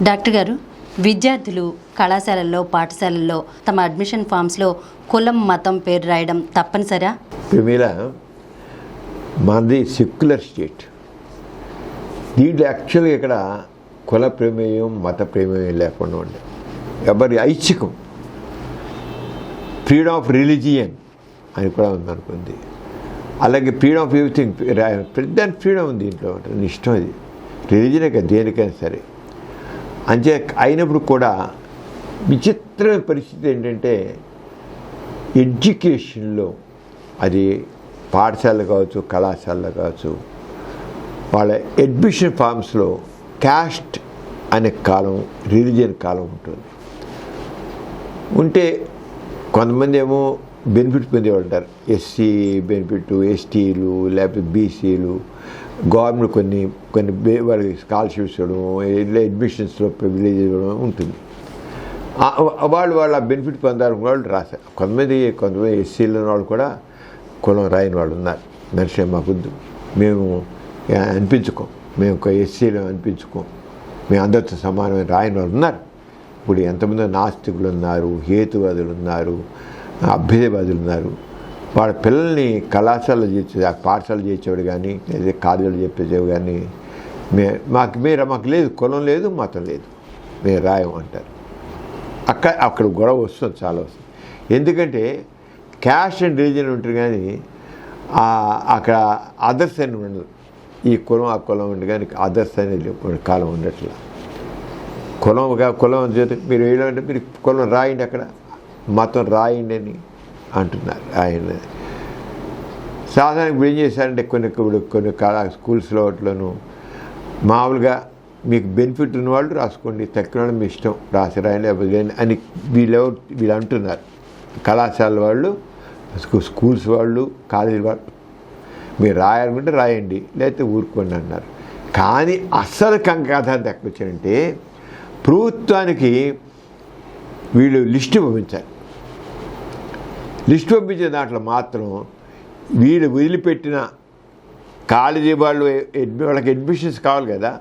Doctor గారు, విద్యార్థులు కళాశాలల్లో పాఠశాలల్లో తమ అడ్మిషన్ ఫామ్స్లో కులం మతం పేరు రాయడం తప్పనిసరా? ప్రమీల, మనది సెక్యులర్ స్టేట్. దీంట్లో యాక్చువల్గా ఇక్కడ కుల ప్రమేయం మత ప్రమేయం లేకుండా ఉండే ఎవరి ఐచ్ఛికం, ఫ్రీడమ్ ఆఫ్ రిలీజియన్ అని కూడా ఉందనుకుంది. అలాగే ఫ్రీడమ్ ఆఫ్ ఎవ్రీథింగ్, పెద్ద ఫ్రీడమ్ ఉంది దీంట్లో. ఇష్టం అది రిలీజియనే కదా, దేనికైనా సరే. అంతే అయినప్పుడు కూడా విచిత్రమైన పరిస్థితి ఏంటంటే ఎడ్యుకేషన్లో, అది పాఠశాలలో కావచ్చు కళాశాలలో కావచ్చు, వాళ్ళ అడ్మిషన్ ఫామ్స్లో క్యాస్ట్ అనే కాలం, రిలీజియన్ కాలం ఉంటుంది. ఉంటే కొంతమంది ఏమో బెనిఫిట్ పొందేవాళ్ళు ఉంటారు, ఎస్సీ బెనిఫిట్, ఎస్టీలు లేకపోతే బీసీలు, గవర్నమెంట్ కొన్ని వాళ్ళకి స్కాలర్షిప్స్ ఇవ్వడం, అడ్మిషన్స్లో ప్రివిలేజ్ ఇవ్వడం ఉంటుంది. వాళ్ళ బెనిఫిట్ పొందాలని వాళ్ళు రాశారు. కొంతమంది ఎస్సీలు వాళ్ళు కూడా కులం రాయని వాళ్ళు ఉన్నారు. మనిషి మాకొద్దు, మేము అనిపించుకోం, మేము ఒక ఎస్సీలో అనిపించుకోం, మేము అందరితో సమానమైన రాయని వాళ్ళు ఉన్నారు. ఇప్పుడు ఎంతమంది నాస్తికులు ఉన్నారు, హేతువాదులు ఉన్నారు, అభ్యుదయవాదులు ఉన్నారు. వాళ్ళ పిల్లల్ని కళాశాలలో పాఠశాలలో చేర్చేవాడు కానీ లేదా కాలేజీలో చెప్పేసేవాడు కానీ మాకు లేదు, కులం లేదు, మతం లేదు, మేము రాయం అంటారు. అక్కడ గొడవ వస్తుంది, చాలా వస్తుంది. ఎందుకంటే క్యాస్ట్ అండ్ రిలీజియన్ ఉంటుంది కానీ అక్కడ అదర్స్ అని ఉండదు. ఈ కులం ఆ కులం ఉంది కానీ అదర్స్ అనేది కాలం ఉండట్లా. కులం చేత మీరు వేయడం మీరు కులం రాయండి, అక్కడ మతం రాయండి అని అంటున్నారు. ఆయన సాధారణంగా ఇప్పుడు ఏం చేశారంటే కొన్ని స్కూల్స్లో వాటిలోనూ మామూలుగా మీకు బెనిఫిట్ ఉన్నవాళ్ళు రాసుకోండి, తక్కిన వాళ్ళు మీ ఇష్టం రాసి రాయండి అని వీళ్ళు అంటున్నారు. కళాశాల వాళ్ళు, స్కూల్స్ వాళ్ళు, కాలేజీ వాళ్ళు మీరు రాయాలనుకుంటే రాయండి, లేకపోతే ఊరుకోండి అన్నారు. కానీ అసలు కథ ఎక్కడ వచ్చారంటే ప్రభుత్వానికి వీళ్ళు లిస్టు పంపించారు. లిస్టు పంపించే దాంట్లో మాత్రం వీళ్ళు వదిలిపెట్టిన కాలేజీ వాళ్ళకి అడ్మిషన్స్ కావాలి కదా,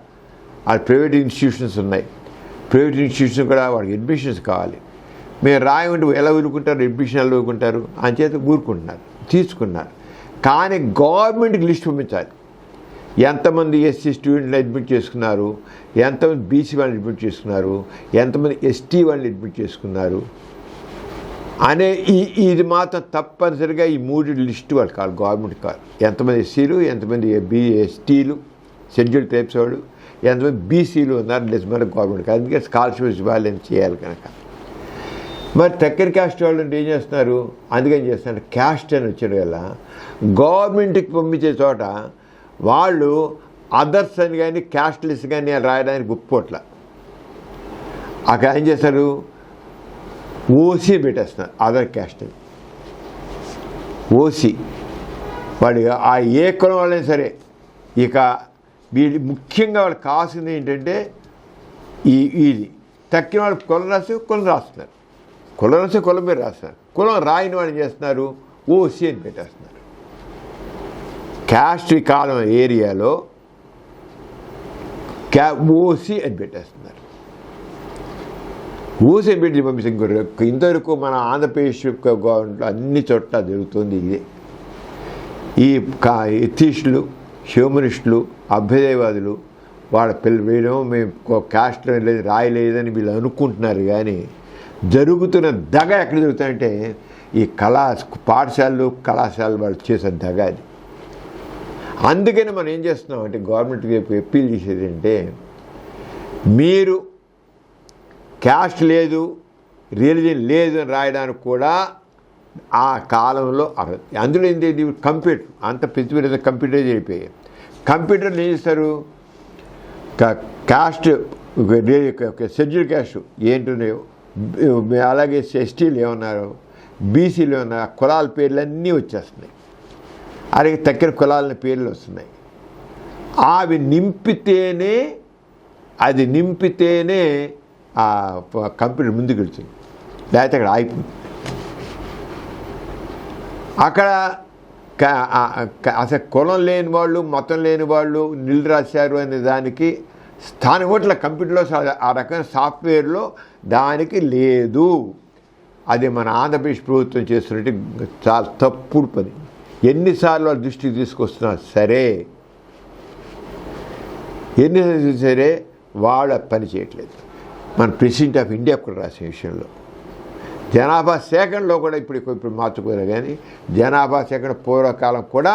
అది ప్రైవేట్ ఇన్స్టిట్యూషన్స్ ఉన్నాయి, ప్రైవేట్ ఇన్స్టిట్యూషన్ కూడా వాళ్ళకి అడ్మిషన్స్ కావాలి. మీరు రాయమంటే ఎలా ఊరుకుంటారు, అడ్మిషన్ ఎలా ఊరుకుంటారు అని చేత ఊరుకుంటున్నారు, తీసుకున్నారు. కానీ గవర్నమెంట్కి లిస్ట్ పంపించాలి. ఎంతమంది ఎస్సీ స్టూడెంట్లు అడ్మిట్ చేసుకున్నారు, ఎంతమంది బీసీ వాళ్ళని అడ్మిట్ చేసుకున్నారు, ఎంతమంది ఎస్టీ వాళ్ళని అడ్మిట్ చేసుకున్నారు అనే ఇది మాత్రం తప్పనిసరిగా ఈ 3 లిస్టు వాళ్ళు కాదు, గవర్నమెంట్ కాదు. ఎంతమంది ఎస్సీలు, ఎంతమంది ఎస్టీలు, షెడ్యూల్డ్ ట్రైబ్స్ వాళ్ళు, ఎంతమంది బీసీలు ఉన్నారు నిజమైన గవర్నమెంట్ కాదు. అందుకే స్కాలర్షిప్స్ వాళ్ళని చేయాలి కనుక. మరి తక్కువ క్యాస్ట్ వాళ్ళు ఏం చేస్తున్నారు, అందుకని చేస్తున్నారు క్యాస్ట్ అని వచ్చారు వల్ల గవర్నమెంట్కి పంపించే చోట వాళ్ళు అదర్స్ అని కానీ క్యాస్ట్లెస్ కానీ రాయడానికి ఒప్పుకోట్ల. అక్కడ ఏం చేస్తారు, ఓసీ పెట్టేస్తున్నారు, అదర్ క్యాస్ట్ అని. ఓసీ వాడు ఆ ఏ కులం వాళ్ళైనా సరే. ఇక వీళ్ళు ముఖ్యంగా వాళ్ళకి కావాల్సింది ఏంటంటే ఇది తక్కిన వాళ్ళు కులం రాస్తే కులం రాస్తున్నారు, కులం రాస్తే కులం పేరు రాస్తున్నారు, కులం రాయని వాళ్ళు చేస్తున్నారు ఓసీ అని పెట్టేస్తున్నారు. క్యాస్ట్ కాలం ఏరియాలో ఓసీ అని పెట్టేస్తున్నారు. ఓసీ పెట్టి పంపిస్తారు. ఇంతవరకు మన ఆంధ్రప్రదేశ్ గవర్నమెంట్లో అన్ని చోట్ల జరుగుతుంది ఇదే. ఈ ఎథీస్టులు, హ్యూమనిస్టులు, అభ్యుదయవాదులు వాళ్ళ వీళ్ళు మేము క్యాస్ట్లో రాయలేదని వీళ్ళు అనుకుంటున్నారు. కానీ జరుగుతున్న దగ ఎక్కడ జరుగుతాయంటే ఈ పాఠశాలలు కళాశాలలు వాళ్ళు చేసే దగ అది. అందుకని మనం ఏం చేస్తున్నాం అంటే గవర్నమెంట్కి అప్పీల్ చేసేది అంటే మీరు క్యాస్ట్ లేదు, రిలీజియన్ లేదు అని రాయడానికి కూడా ఆ కాలంలో అందులో ఏంటి కంప్యూటర్ అంత పెద్ద కంప్యూటరైజ్ అయిపోయాయి. కంప్యూటర్లు ఏం చేస్తారు, క్యాస్ట్ షెడ్యూల్ క్యాస్ట్ ఏంటున్నాయో, అలాగే ఎస్టీలు ఏమన్నారు, బీసీలు ఏమన్నారు, కులాల పేర్లన్నీ వచ్చేస్తున్నాయి. అలాగే తక్కిన కులాల పేర్లు వస్తున్నాయి. అవి నింపితేనే ఆ కంప్యూటర్ ముందుకు వెళ్తుంది, లేకపోతే అక్కడ ఆగిపోతుంది. అక్కడ అసలు కులం లేని వాళ్ళు, మతం లేని వాళ్ళు నిల్ రాశారు అనే దానికి స్థానిక ఓట్ల కంప్యూటర్లో ఆ రకమైన సాఫ్ట్వేర్లో దానికి లేదు. అది మన ఆంధ్రప్రదేశ్ ప్రభుత్వం చేస్తున్నట్టు చాలా తప్పుడు పని. ఎన్నిసార్లు వాళ్ళ దృష్టికి తీసుకొస్తున్నా సరే వాళ్ళ పని చేయట్లేదు. మన ప్రెసిడెంట్ ఆఫ్ ఇండియా కూడా రాసిన విషయంలో జనాభా సేకరణలో కూడా ఇప్పుడు మార్చుకోరు. కానీ జనాభా సేకరణ పూర్వకాలం కూడా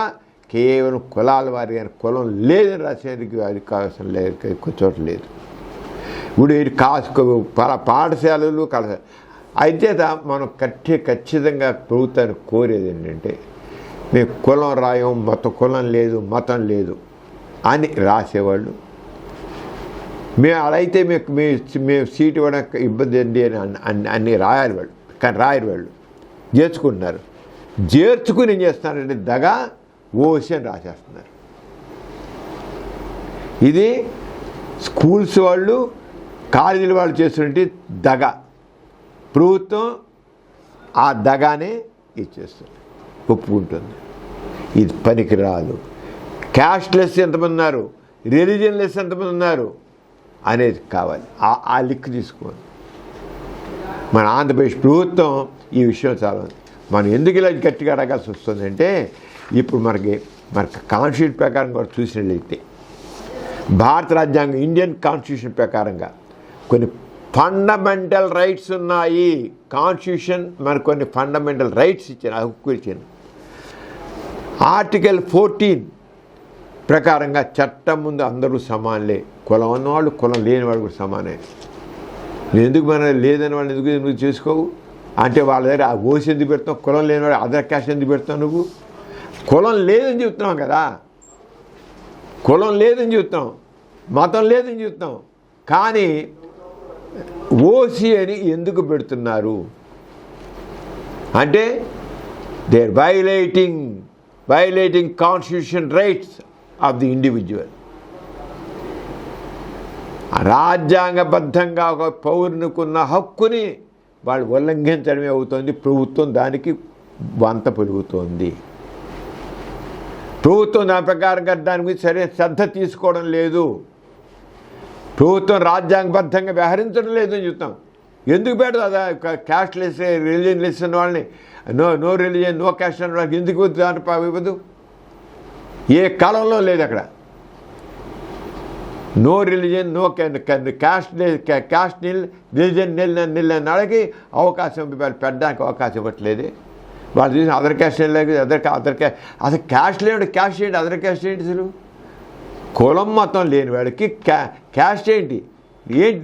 కేవలం కులాల వారి కానీ కులం లేదని రాసేందుకు అది కావాల్సిన లేదు, ఎక్కువ చోట లేదు. ఇప్పుడు పాఠశాలలు కళాశాలలు అయితే మనం ఖచ్చితంగా ప్రభుత్వాన్ని కోరేది ఏంటంటే, మేము కులం రాయం, మొత్తం కులం లేదు మతం లేదు అని రాసేవాళ్ళు, మేము అలా అయితే మేము సీట్ ఇవ్వడం ఇబ్బంది అండి అని అన్నీ రాయాలి వాళ్ళు. కానీ రాయరు వాళ్ళు, చేర్చుకుంటున్నారు. చేర్చుకుని ఏం చేస్తున్నారంటే దగా ఓసి అని రాసేస్తున్నారు. ఇది స్కూల్స్ వాళ్ళు కాలేజీల వాళ్ళు చేస్తున్నట్టు దగ. ప్రభుత్వం ఆ దగానే ఇచ్చేస్తుంది, ఒప్పుకుంటుంది. ఇది పనికిరాదు. క్యాస్ట్లెస్ ఎంతమంది ఉన్నారు, రిలీజియన్లెస్ ఎంతమంది ఉన్నారు అనేది కావాలి. ఆ లిక్ తీసుకోవాలి. మన ఆంధ్రప్రదేశ్ ప్రభుత్వం ఈ విషయం చాలా మనం ఎందుకు ఇలా గట్టిగా అడగాల్సి వస్తుందంటే, ఇప్పుడు మనకి కాన్స్టిట్యూషన్ ప్రకారం కూడా చూసినట్లయితే భారత రాజ్యాంగం ఇండియన్ కాన్స్టిట్యూషన్ ప్రకారంగా కొన్ని ఫండమెంటల్ రైట్స్ ఉన్నాయి. కాన్స్టిట్యూషన్ మనకు కొన్ని ఫండమెంటల్ రైట్స్ ఇచ్చాను, హక్కు ఇచ్చాను. ఆర్టికల్ 14 ప్రకారంగా చట్టం ముందు అందరూ సమానులే. కులం ఉన్నవాళ్ళు కులం లేని వాళ్ళు కూడా సమానే. నేను ఎందుకు మన లేదని వాళ్ళని ఎందుకు చేసుకోవు అంటే, వాళ్ళ దగ్గర ఆ ఓసి ఎందుకు పెడతావు, కులం లేని వాడు అదర్ క్యాస్ట్ ఎందుకు పెడతావు? నువ్వు కులం లేదని చెప్తున్నావు కదా, కులం లేదని చెప్తాం, మతం లేదని చెప్తాం, కానీ ఓసి అని ఎందుకు పెడుతున్నారు అంటే, they are violating constitution rights of the individual. రాజ్యాంగబద్ధంగా ఒక పౌరునికున్న హక్కుని వాళ్ళు ఉల్లంఘించడమే అవుతుంది. ప్రభుత్వం దానికి వంత పెరుగుతోంది. ప్రభుత్వం దాని ప్రకారంగా దాని గురించి సరైన శ్రద్ధ తీసుకోవడం లేదు. ప్రభుత్వం రాజ్యాంగబద్ధంగా వ్యవహరించడం లేదు అని చెప్తాం. ఎందుకు పెడదు అదా క్యాస్ట్లెస్ రిలీజియన్లెస్ అన్న వాళ్ళని, నో రిలీజియన్ నో క్యాస్ట్ అన్న వాళ్ళకి ఎందుకు ఇవ్వదు? ఏ కాలంలో లేదు అక్కడ. నో రిలీజియన్ నో క్యాస్ట్ నిల్, రిలీజియన్ నిల్ అన్న వాళ్ళకి అవకాశం పెట్టడానికి అవకాశం ఇవ్వట్లేదు. వాళ్ళు చూసి అదర్ క్యాస్ట్ లేదు, అదర్ క్యాస్ట్ అసలు క్యాస్ట్ లేని క్యాస్ట్ ఏంటి, అదర్ క్యాస్ట్ ఏంటి? అసలు కులం మతం లేని వాడికి క్యాస్ట్ ఏంటి,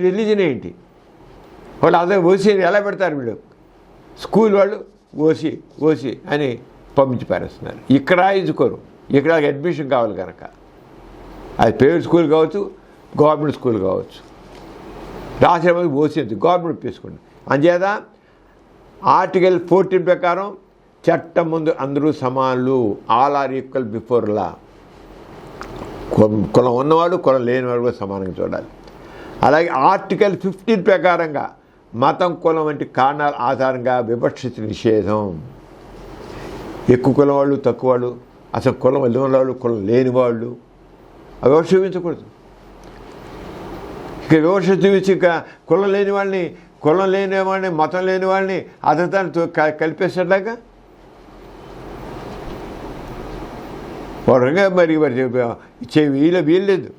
రిలీజన్ ఏంటి? వాళ్ళు అదే ఓసీ ఎలా పెడతారు వీళ్ళు? స్కూల్ వాళ్ళు ఓసీ అని పంపించి పారేస్తున్నారు. ఇక్కడ ఇచ్చుకోరు, ఇక్కడ అడ్మిషన్ కావాలి కనుక. అది ప్రైవేట్ స్కూల్ కావచ్చు, గవర్నమెంట్ స్కూల్ కావచ్చు. రాసిన ఓసీ గవర్నమెంట్ తీసుకోండి. అంచేత ఆర్టికల్ 14 ప్రకారం చట్టం ముందు అందరూ సమానులు, all are equal before law. కులం ఉన్నవాడు కులం లేనివాడు కూడా సమానంగా చూడాలి. అలాగే ఆర్టికల్ 15 ప్రకారంగా మతం కులం వంటి కారణాల ఆధారంగా వివక్షిత నిషేధం. ఎక్కువ కులం వాళ్ళు తక్కువ వాళ్ళు, అసలు కులం ఉన్నవాళ్ళు కులం లేని వాళ్ళు వివక్ష చూపించకూడదు. ఇక వివక్ష చూపించి కులం లేని వాళ్ళని మతం లేని వాళ్ళని అతనితో కలిపేసేలాగా వాడుగా మరి ఇచ్చే వీల్లేదు.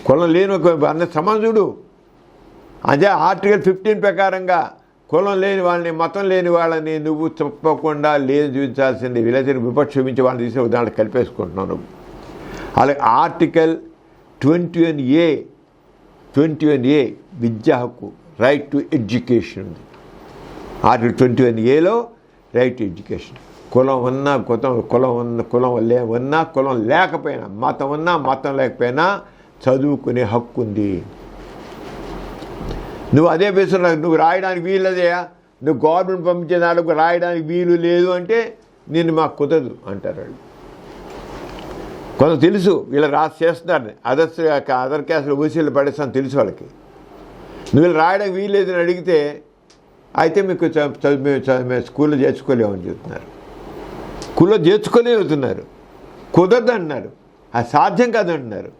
కులం లేని అన్న సమాజుడు. అదే ఆర్టికల్ 15 ప్రకారంగా కులం లేని వాళ్ళని మతం లేని వాళ్ళని నువ్వు తప్పకుండా లేదు చూపించాల్సింది. వీళ్ళైతే విపక్ష చూపించి వాళ్ళని తీసి దాంట్లో కలిపేసుకుంటున్నావు నువ్వు. అలాగే ఆర్టికల్ 21A విద్యా హక్కు, రైట్ టు ఎడ్యుకేషన్ ఉంది. ఆర్టికల్ 21Aలో రైట్ టు ఎడ్యుకేషన్. కులం ఉన్నా కులం లేకపోయినా, మతం ఉన్నా మతం లేకపోయినా చదువుకునే హక్కు ఉంది. నువ్వు అదే బేసులో నువ్వు రాయడానికి వీలదేయా, నువ్వు గవర్నమెంట్ పంపించే దానికి రాయడానికి వీలు లేదు అంటే నేను మాకు కుదరదు అంటారు వాళ్ళు. కొంత తెలుసు వీళ్ళు చేస్తున్నారని, అదర్ క్యాస్ట్లో ఓసీలు పడేస్తాను తెలుసు వాళ్ళకి. నువ్వు వీళ్ళు రాయడానికి వీలు లేదని అడిగితే అయితే మీకు మేము స్కూల్లో చేర్చుకోలేమని చెప్తున్నారు. స్కూల్లో చేర్చుకోలేవుతున్నారు, కుదరదు అంటున్నారు, అది సాధ్యం కాదంటున్నారు.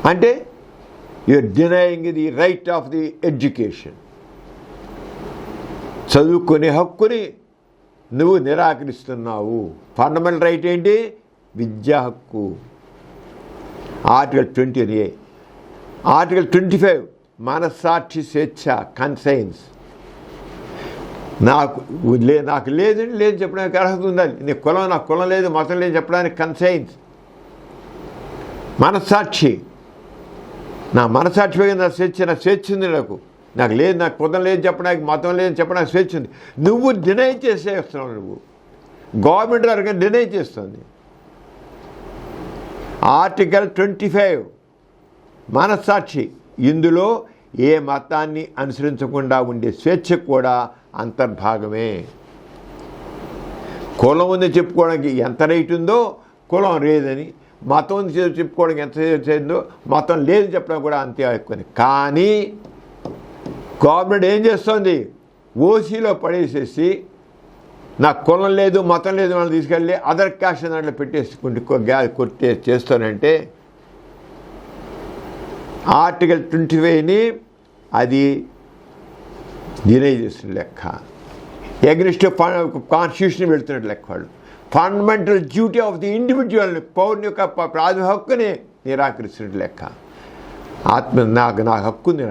అంటే you are denying the right of the education. చదువుకునే హక్కుని నువ్వు నిరాకరిస్తున్నావు. ఫండమెంటల్ రైట్ ఏంటి? విద్యా హక్కు. Article 20A. ఆర్టికల్ 25 మనస్సాక్షి స్వేచ్ఛ, కన్సైన్స్. నాకు లేదని లేదు చెప్పడానికి అర్హత ఉండాలి. నాకు కులం లేదు, మతం లేదు చెప్పడానికి కన్సైన్స్. మనస్సాక్షి, నా మనస్సాక్షి పైన నా స్వేచ్ఛ ఉంది. నాకు లేదు, నాకు కులం లేదు చెప్పడానికి, మతం లేదని చెప్పడానికి స్వేచ్ఛ ఉంది. నువ్వు డినై చేసేస్తున్నావు. నువ్వు గవర్నమెంట్ వరకు డినై చేస్తుంది. ఆర్టికల్ 25 మనస్సాక్షి. ఇందులో ఏ మతాన్ని అనుసరించకుండా ఉండే స్వేచ్ఛ కూడా అంతర్భాగమే. కులం ఉంది చెప్పుకోవడానికి ఎంత రైట్ ఉందో కులం లేదని, మతం ఉంది చెప్పుకోవడానికి ఎంత చేసిందో మతం లేదు చెప్పడం కూడా అంతే ఎక్కువ. కానీ గవర్నమెంట్ ఏం చేస్తుంది? ఓసీలో పడేసేసి నాకు కులం లేదు, మతం లేదు వాళ్ళు తీసుకెళ్ళి అదర్ క్యాస్ట్ దాంట్లో పెట్టేసుకుంటే చేస్తానంటే ఆర్టికల్ 25ని అది డినై చేసిన లెక్క. ఎగ్నిస్ట్ కాన్స్టిట్యూషన్ వెళుతున్నట్టు లెక్క. వాళ్ళు ఫండమెంటల్ డ్యూటీ ఆఫ్ ది ఇండివిజువల్ని, పౌరుని యొక్క ప్రాథమిక హక్కుని నిరాకరిస్తున్నట్టు లెక్క. నాకు హక్కు ఉంది,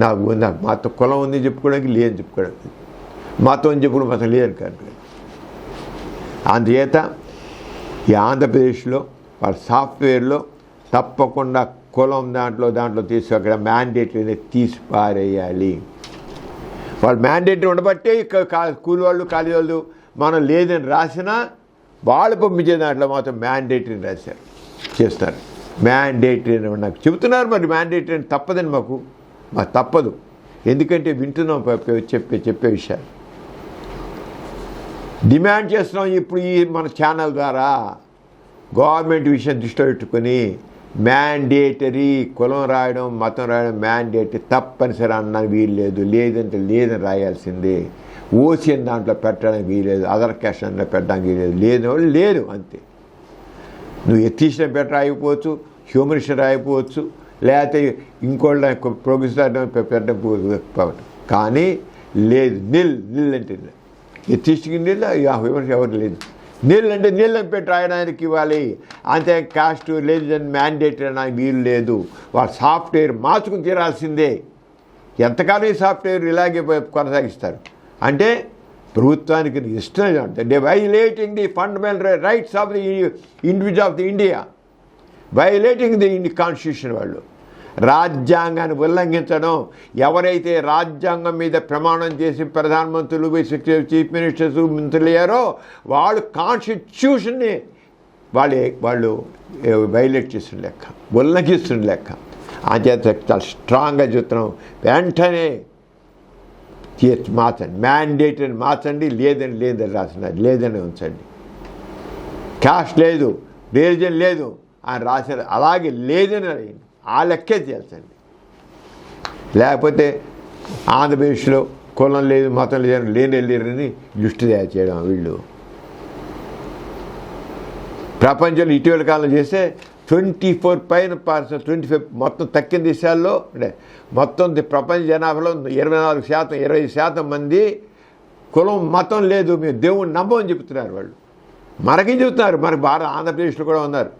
నాకు మత కులం ఉంది చెప్పుకోవడానికి, లేదని చెప్పుకోవడానికి, మతం చెప్పుకోవడం మతం లేదని కాదు. అందుచేత ఈ ఆంధ్రప్రదేశ్లో వాళ్ళ సాఫ్ట్వేర్లో తప్పకుండా కులం దాంట్లో తీసి అక్కడ మ్యాండేటరీని తీసి పారేయాలి. వాళ్ళు మ్యాండేటరీ ఉండబట్టే స్కూల్ వాళ్ళు, కాలేజీ వాళ్ళు మనం లేదని రాసినా వాళ్ళు పంపించే దాంట్లో మాత్రం మ్యాండేటరీని రాశారు, చేస్తారు. మ్యాండేటరీ అని నాకు చెబుతున్నారు. మరి మ్యాండేటరీ అని తప్పదని మాకు తప్పదు. ఎందుకంటే వింటున్నాం చెప్పే విషయాలు, డిమాండ్ చేస్తున్నాం. ఇప్పుడు ఈ మన ఛానల్ ద్వారా గవర్నమెంట్ విషయం దృష్టిలో పెట్టుకొని మ్యాండేటరీ కులం రాయడం, మతం రాయడం మ్యాండేటరీ తప్పనిసరి అన్నానికి వీలు లేదు. లేదంటే లేదని రాయాల్సిందే. ఓసీఎన్ దాంట్లో పెట్టడానికి వీలేదు, అదర్ క్యాస్ట్ దాంట్లో పెట్టడానికి వీలేదు. లేని వాళ్ళు లేదు, అంతే. నువ్వు ఎథిషన్ రాయకపోవచ్చు, హ్యూమనిస్ట్ రాయకపోవచ్చు, లేకపోతే ఇంకోళ్ళ ప్రోగ్రెసివ్ పెట్టడం, కానీ లేదు. నిల్ అంటే ఎథిస్ట్కి నిల్, హ్యూమనిస్ట్ ఎవరు లేదు. నీళ్ళు అంటే నీళ్ళని పెట్టి రాయడానికి ఇవ్వాలి, అంతే. కాస్ట్ రిలీజన్ మ్యాండేటరీ అనడానికి వీలు లేదు. వాళ్ళు సాఫ్ట్వేర్ మార్చుకుని తీరాల్సిందే. ఎంతకాలం ఈ సాఫ్ట్వేర్ ఇలాగే కొనసాగిస్తారు అంటే ప్రభుత్వానికి ఇష్టం. They violating the fundamental rights of the individual of the India, violating the constitution. వాళ్ళు రాజ్యాంగాన్ని ఉల్లంఘించడం. ఎవరైతే రాజ్యాంగం మీద ప్రమాణం చేసి ప్రధానమంత్రులు, చీఫ్ మినిస్టర్స్, మంత్రులు అయ్యారో వాళ్ళు కాన్స్టిట్యూషన్ని వాళ్ళు వైలేట్ చేస్తున్న లెక్క, ఉల్లంఘిస్తున్న లెక్క. అంచేత చాలా స్ట్రాంగ్గా చెప్తున్నాం, వెంటనే మార్చండి, మ్యాండేటరీని మార్చండి. లేదని రాసినారు, లేదని ఉంచండి. క్యాస్ట్ లేదు, రిలీజన్ లేదు అని రాశారు, అలాగే లేదని రాయండి. ఆ లెక్కే చేయాల్సండి. లేకపోతే ఆంధ్రప్రదేశ్లో కులం లేదు, మతం లేదని లేరని దృష్టి చేయడం. వీళ్ళు ప్రపంచంలో ఇటీవల కాలం చేస్తే 24 పైన 25 మొత్తం తక్కిన దేశాల్లో అంటే మొత్తం ప్రపంచ జనాభాలో 24%, 25% మంది కులం మతం లేదు, మేము దేవుణ్ణి నమ్మని చెబుతున్నారు. వాళ్ళు మనకేం చెబుతున్నారు, మనకు ఆంధ్రప్రదేశ్లో కూడా ఉన్నారు.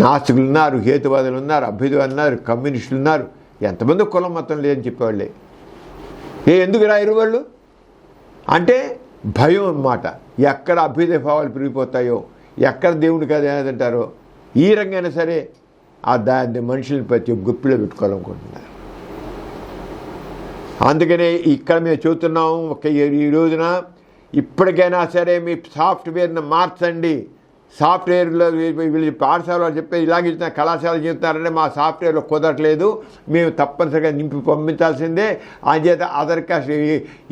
నాస్తికులు ఉన్నారు, హేతువాదులు ఉన్నారు, అభ్యుదవాదులు ఉన్నారు, కమ్యూనిస్టులు ఉన్నారు. ఎంతమంది కులం మతం లేదని చెప్పేవాళ్ళే. ఎందుకు రాయరు వాళ్ళు అంటే భయం అన్నమాట. ఎక్కడ అభ్యుదయ భావాలు పెరిగిపోతాయో, ఎక్కడ దేవుని కదా ఏదంటారో, ఈ రంగైనా సరే ఆ దాన్ని మనుషుల్ని ప్రతి గుప్పిలో పెట్టుకోవాలనుకుంటున్నారు. అందుకనే ఇక్కడ మేము చూస్తున్నాం, ఈ రోజున ఇప్పటికైనా సరే మీ సాఫ్ట్వేర్ని మార్చండి. సాఫ్ట్వేర్లో వీళ్ళు పాఠశాలలో చెప్పేది ఇలాగే చెప్తున్నారు, కళాశాల చెప్తున్నారంటే మా సాఫ్ట్వేర్లో కుదరట్లేదు, మేము తప్పనిసరిగా నింపి పంపించాల్సిందే. అంచేత అదర్ కాస్ట్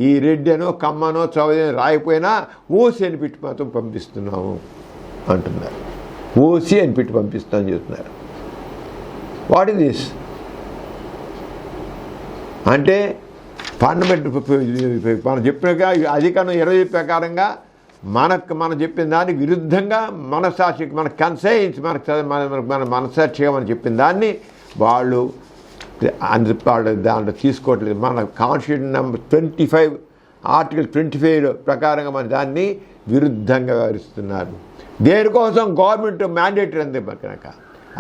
ఈ రెడ్డి అనో కమ్మనో చౌదరి రాయిపోయినా ఓసీ అని పెట్టి మాత్రం పంపిస్తున్నాము అంటున్నారు. ఓసీ అని పెట్టి పంపిస్తామని చెప్తున్నారు. వాట్ ఈస్ దిస్ అంటే ఫండమెంటల్ మనం చెప్పినగా అధికరణం 20 ప్రకారంగా మనం చెప్పిన దానికి విరుద్ధంగా మనసాక్షికి మన కన్సైన్స్ మన మనసాక్షిగా మనం చెప్పిన దాన్ని వాళ్ళు దాంట్లో తీసుకోవట్లేదు. మన కాన్స్టిట్యూషన్ నెంబర్ 25 ఆర్టికల్ 25 ప్రకారంగా మన దాన్ని విరుద్ధంగా వ్యవహరిస్తున్నారు. దేనికోసం గవర్నమెంట్ మ్యాండేటరీ అంది కనుక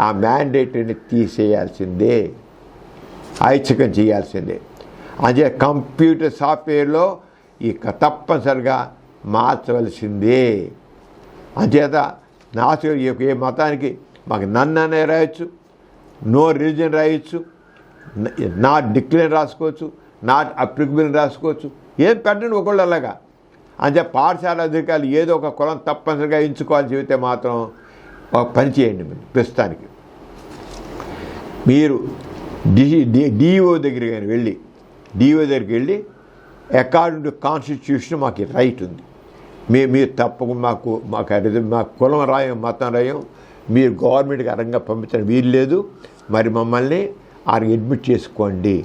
ఆ మ్యాండేటరీని తీసేయాల్సిందే, ఐచ్ఛికం చేయాల్సిందే. అదే కంప్యూటర్ సాఫ్ట్వేర్లో ఇక తప్పనిసరిగా మార్చవలసిందే. అంచేత నాకు ఏ మతానికి మాకు నన్ను అనే రాయొచ్చు, నో రిలీజన్ రాయొచ్చు, నాట్ డిక్లేర్ రాసుకోవచ్చు, నాట్ అప్లికబుల్ రాసుకోవచ్చు, ఏం పెట్టండి ఒకళ్ళు అలాగా. అంటే పాఠశాల అధికారులు ఏదో ఒక కులం తప్పనిసరిగా ఎంచుకోవాలి చెబితే మాత్రం ఒక పని చేయండి. మీరు ప్రస్తుతానికి మీరు డిఓ దగ్గరికి వెళ్ళి అకార్డింగ్ టు కాన్స్టిట్యూషన్ మాకు రైట్ ఉంది, మీరు తప్పకుండా మాకు కులం రాయం మతం రాయం, మీరు గవర్నమెంట్కి అరంగా పంపించడం వీలు లేదు, మరి మమ్మల్ని ఆయన అడ్మిట్ చేసుకోండి,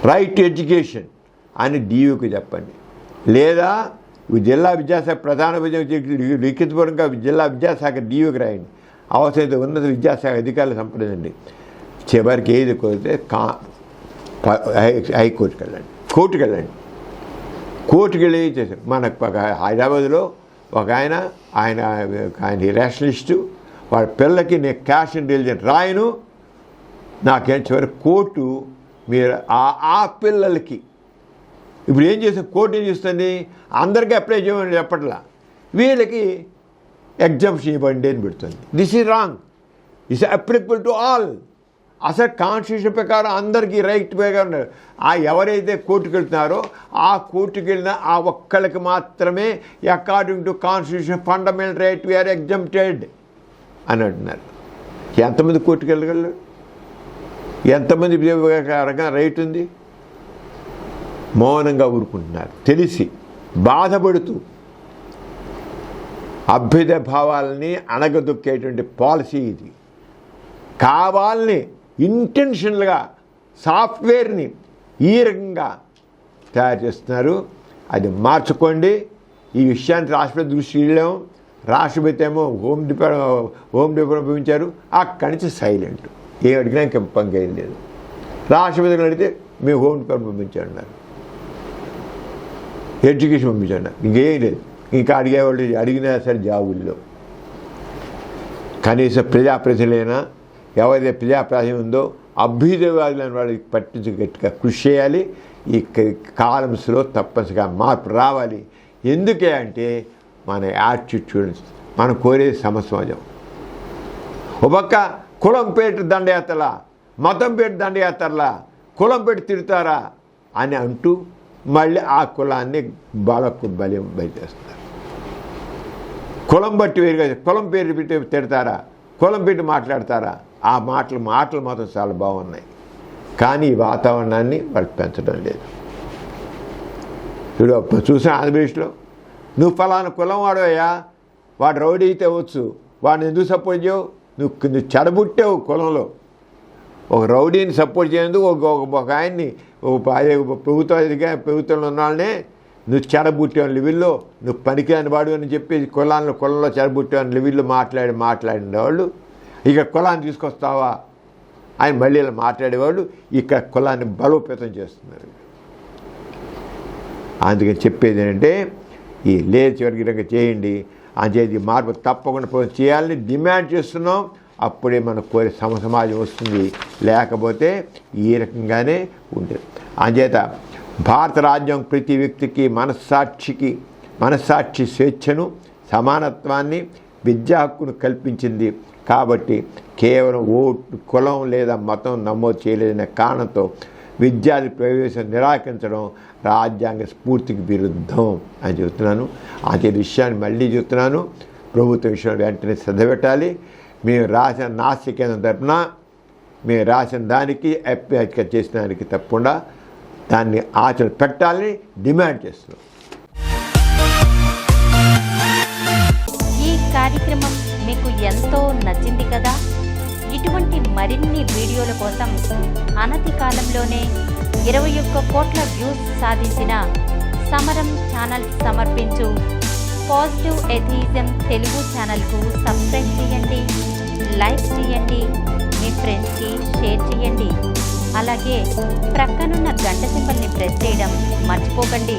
రైట్ టు ఎడ్యుకేషన్ అని డిఓకి చెప్పండి. లేదా జిల్లా విద్యాశాఖ ప్రధాన లిఖితపూర్వకంగా జిల్లా విద్యాశాఖ డిఓకి రాయండి, అవసరమైతే ఉన్నత విద్యాశాఖ అధికారులు సంప్రదించండి. చివరికి ఏది కోరితే హైకోర్టుకి వెళ్ళండి, కోర్టుకి వెళ్ళి చేశారు. మనకు హైదరాబాద్లో ఒక ఆయన రేషనలిస్టు, వాళ్ళ పిల్లలకి నేను క్యాష్ అండ్ రిలీజన్ రాయను, నాకేం చివరి కోర్టు మీరు ఆ పిల్లలకి ఇప్పుడు ఏం చేస్తే కోర్టు ఏం చేస్తుంది, అందరికీ అప్లై చేయమని చెప్పట్లా, వీళ్ళకి ఎగ్జామ్షన్ ఇవ్వండి అని పెడుతుంది. This is wrong, it's applicable to all. అసలు కాన్స్టిట్యూషన్ ప్రకారం అందరికీ రైట్ ప్రకారం ఎవరైతే కోర్టుకు వెళ్తున్నారో ఆ కోర్టుకు వెళ్ళిన ఆ ఒక్కళ్ళకి మాత్రమే according to constitution fundamental right we are exempted అని అంటున్నారు. ఎంతమంది కోర్టుకు వెళ్ళగలరు, ఎంతమంది రకంగా రైట్ ఉంది? మౌనంగా ఊరుకుంటున్నారు, తెలిసి బాధపడుతూ అభ్యుదయ భావాలని అణగదొక్కేటువంటి పాలసీ ఇది. కావాలని ఇంటెన్షనల్గా సాఫ్ట్వేర్ని ఈ రకంగా తయారు చేస్తున్నారు. అది మార్చుకోండి. ఈ విషయాన్ని రాష్ట్రపతి దృష్టికి వెళ్ళాము, రాష్ట్రపతి ఏమో హోమ్ డిపార్ట్మెంట్ పంపించారు, అక్కడి నుంచి సైలెంట్, ఏం అడిగినా ఇంకా పంపేది లేదు. రాష్ట్రపతిని అడిగితే మేము హోమ్ డిపార్ట్మెంట్ పంపించామన్నారు, ఎడ్యుకేషన్ పంపించాడు, ఇంకేం లేదు. ఇంకా అడిగేవాళ్ళు అడిగినా సరే జాబుల్లో కనీసం ప్రజాప్రతినిధులైనా ఎవరైతే ప్రజాప్రాధాన్యం ఉందో అభ్యుదయవాదులైన వాళ్ళకి పట్టించి గట్టిగా కృషి చేయాలి. ఈ కాలమ్స్లో తప్పనిసరిగా మార్పు రావాలి. ఎందుకే అంటే మన యాటిట్యూడ్స్, మనం కోరేది సమసమాజం. ఒక పక్క కులం పేట దండయాత్రలా, మతం పేట దండయాత్రలా, కులం పెట్టి తిడతారా అని అంటూ మళ్ళీ ఆ కులాన్ని బలిచేస్తారు. కులం బట్టి వేరుగా కులం పేరు పెట్టి తిడతారా, కులం పెట్టి మాట్లాడతారా, ఆ మాటలు మాత్రం చాలా బాగున్నాయి, కానీ ఈ వాతావరణాన్ని వాళ్ళు పెంచడం లేదు. ఇప్పుడు చూసిన ఆంధ్రప్రదేశ్లో నువ్వు ఫలానా కులం వాడవయ్యా, వాడు రౌడీ అయితే అవ్వచ్చు, వాడిని ఎందుకు సపోర్ట్ చేయవు, నువ్వు చెడబుట్టావు కులంలో. ఒక రౌడీని సపోర్ట్ చేయందుకు ఒక ఆయన్ని ప్రభుత్వంలో ఉన్న వాళ్ళనే నువ్వు చెడబుట్టావు లెవెల్లో, నువ్వు పనికిరాని వాడు అని చెప్పి కులంలో చెడబుట్టావు లెవెల్లో మాట్లాడిన వాళ్ళు ఇక కులాన్ని తీసుకొస్తావా అని మళ్ళీ ఇలా మాట్లాడేవాళ్ళు ఇక్కడ కులాన్ని బలోపేతం చేస్తున్నారు. అందుకని చెప్పేది ఏంటంటే ఈ లేదు చివరికి రకంగా చేయండి అంచేది మార్పు తప్పకుండా చేయాలని డిమాండ్ చేస్తున్నాం. అప్పుడే మనకు కోరే సమాజం వస్తుంది, లేకపోతే ఈ రకంగానే ఉంటుంది. అంచేత భారత రాజ్యాంగం ప్రతి వ్యక్తికి మనస్సాక్షి స్వేచ్ఛను, సమానత్వాన్ని, విద్యా హక్కును కల్పించింది. కాబట్టి కేవలం ఓటు, కులం లేదా మతం నమోదు చేయలేదనే కారణంతో విద్యార్థి ప్రవేశం నిరాకరించడం రాజ్యాంగ స్ఫూర్తికి విరుద్ధం అని చెబుతున్నాను. అదే విషయాన్ని మళ్ళీ చెబుతున్నాను, ప్రభుత్వ విషయంలో వెంటనే శ్రద్ధ పెట్టాలి. మేము రాసిన నాస్య కేంద్రం తరఫున మేము రాసిన దానికి అప్యాక చేసిన దానికి తప్పకుండా దాన్ని ఆచరణ పెట్టాలని డిమాండ్ చేస్తున్నాం. ఈ కార్యక్రమం మీకు ఎంతో నచ్చింది కదా. ఇటువంటి మరిన్ని వీడియోల కోసం అనతి కాలంలోనే 21 కోట్ల వ్యూస్ సాధించిన సమరం ఛానల్ సమర్పించు పాజిటివ్ ఎథియిజం తెలుగు ఛానల్కు సబ్స్క్రైబ్ చేయండి, లైక్ చేయండి, మీ ఫ్రెండ్స్కి షేర్ చేయండి. అలాగే ప్రక్కనున్న గంట సింబల్ని ప్రెస్ చేయడం మర్చిపోకండి.